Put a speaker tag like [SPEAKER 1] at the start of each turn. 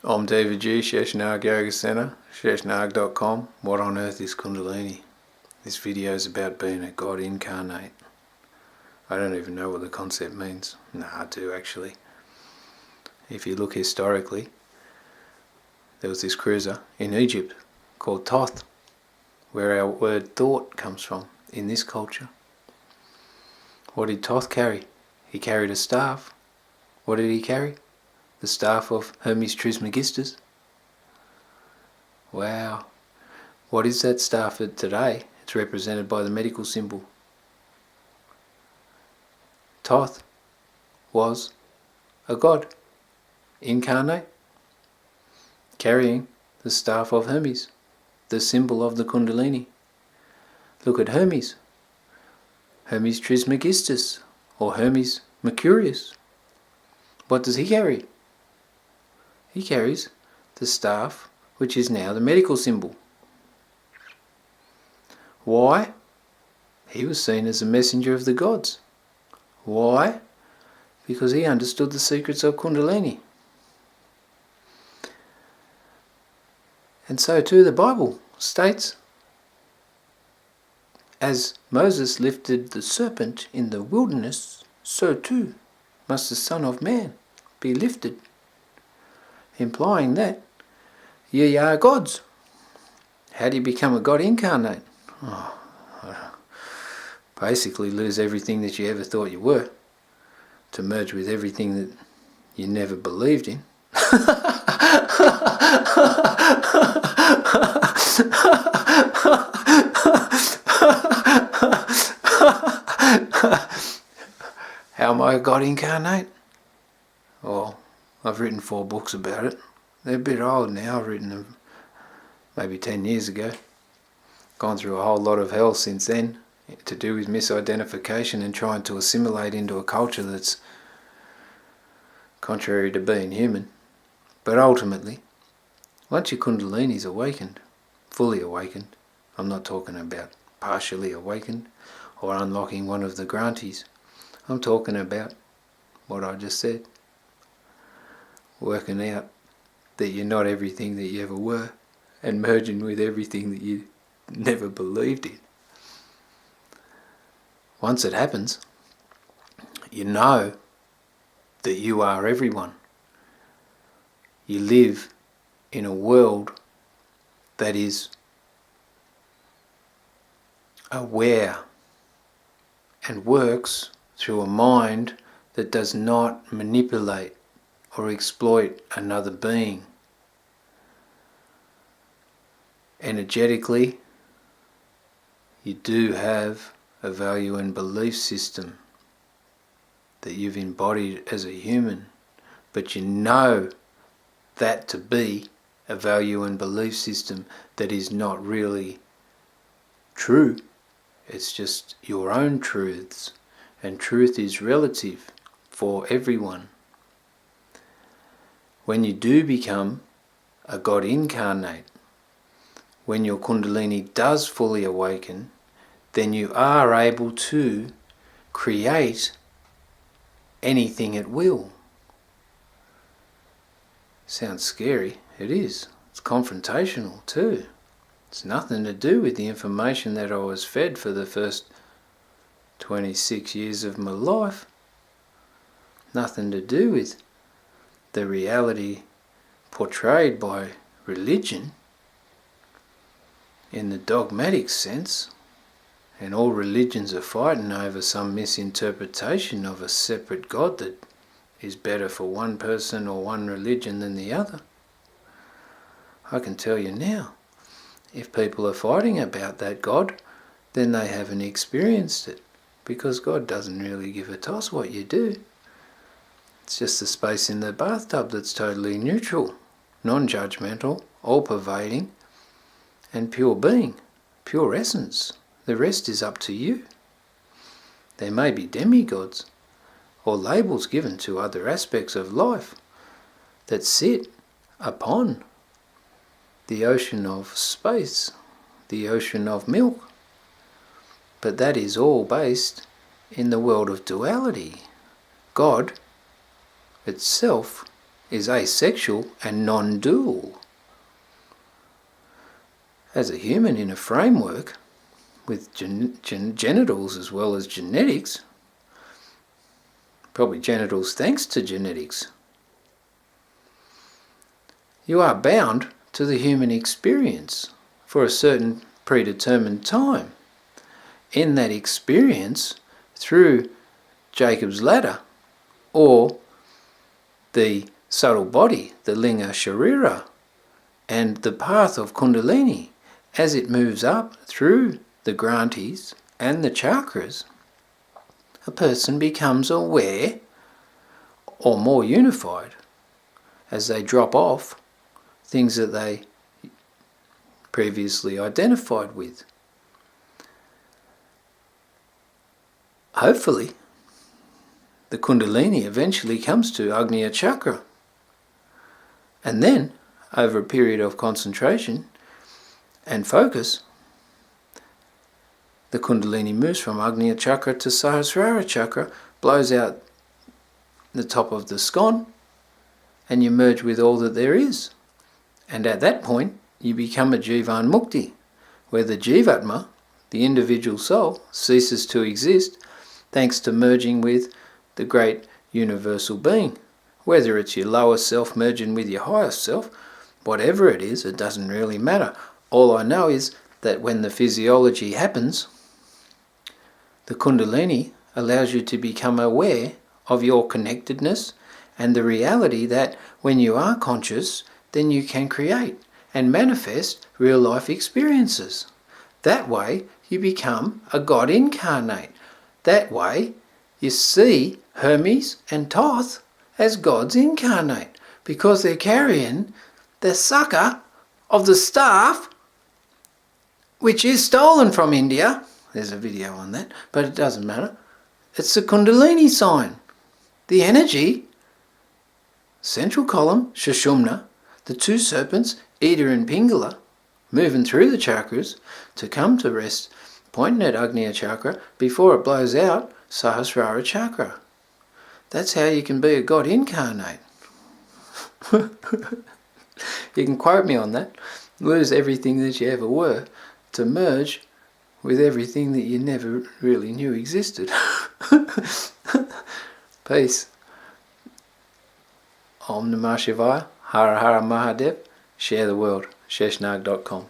[SPEAKER 1] Om Devaji, Sheshnag Yoga Center, Sheshnag.com. What on earth is Kundalini? This video is about being a God Incarnate. I don't even know what the concept means. No, I do actually. If you look historically, there was this cruiser in Egypt called Thoth, where our word thought comes from in this culture. What did Thoth carry? He carried a staff. What did he carry? The staff of Hermes Trismegistus. Wow. What is that staff today? It's represented by the medical symbol. Thoth was a god incarnate, carrying the staff of Hermes, the symbol of the Kundalini. Look at Hermes. Hermes Trismegistus, or Hermes Mercurius. What does he carry? He carries the staff, which is now the medical symbol. Why? He was seen as a messenger of the gods. Why? Because he understood the secrets of Kundalini. And so too the Bible states, as Moses lifted the serpent in the wilderness, so too must the Son of Man be lifted, implying that ye are gods. How do you become a God Incarnate? Basically lose everything that you ever thought you were, to merge with everything that you never believed in. How am I a God Incarnate? Well, I've written 4 books about it. They're a bit old now. I've written them maybe 10 years ago. Gone through a whole lot of hell since then, to do with misidentification and trying to assimilate into a culture that's contrary to being human. But ultimately, once your Kundalini's awakened, fully awakened, I'm not talking about partially awakened or unlocking one of the grantees. I'm talking about what I just said. Working out that you're not everything that you ever were, and merging with everything that you never believed in. Once it happens, you know that you are everyone. You live in a world that is aware and works through a mind that does not manipulate or exploit another being. Energetically, you do have a value and belief system that you've embodied as a human, but you know that to be a value and belief system that is not really true. It's just your own truths, and truth is relative for everyone. When you do become a God Incarnate, when your Kundalini does fully awaken, then you are able to create anything at will. Sounds scary. It is. It's confrontational too. It's nothing to do with the information that I was fed for the first 26 years of my life. Nothing to do with the reality portrayed by religion in the dogmatic sense. And all religions are fighting over some misinterpretation of a separate God that is better for one person or one religion than the other. I can tell you now, if people are fighting about that God, then they haven't experienced it, because God doesn't really give a toss what you do. It's just the space in the bathtub that's totally neutral, non-judgmental, all-pervading, and pure being, pure essence. The rest is up to you. There may be demigods or labels given to other aspects of life that sit upon the ocean of space, the ocean of milk. But that is all based in the world of duality. God itself is asexual and non-dual. As a human in a framework with genitals as well as genetics, probably genitals thanks to genetics, you are bound to the human experience for a certain predetermined time. In that experience, through Jacob's ladder, or the subtle body, the linga sharira, and the path of kundalini, as it moves up through the granthis and the chakras, a person becomes aware or more unified as they drop off things that they previously identified with. Hopefully, the kundalini eventually comes to Agnya chakra, and then, over a period of concentration and focus, the kundalini moves from Agnya chakra to Sahasrara chakra, blows out the top of the skon, and you merge with all that there is. And at that point, you become a Jivan Mukti, where the Jivatma, the individual soul, ceases to exist thanks to merging with the great universal being. Whether it's your lower self merging with your higher self, whatever it is, it doesn't really matter. All I know is that when the physiology happens, the Kundalini allows you to become aware of your connectedness and the reality that when you are conscious, then you can create and manifest real life experiences. That way you become a God Incarnate. That way you see Hermes and Thoth as gods incarnate, because they're carrying the sucker of the staff, which is stolen from India. There's a video on that, but it doesn't matter. It's the Kundalini sign. The energy, central column, Sushumna, the two serpents, Ida and Pingala, moving through the chakras to come to rest, pointing at Agnya chakra before it blows out Sahasrara chakra. That's how you can be a God Incarnate. You can quote me on that. Lose everything that you ever were to merge with everything that you never really knew existed. Peace. Om Namah Shivaya. Hara Hara Mahadev. Share the world. Sheshnag.com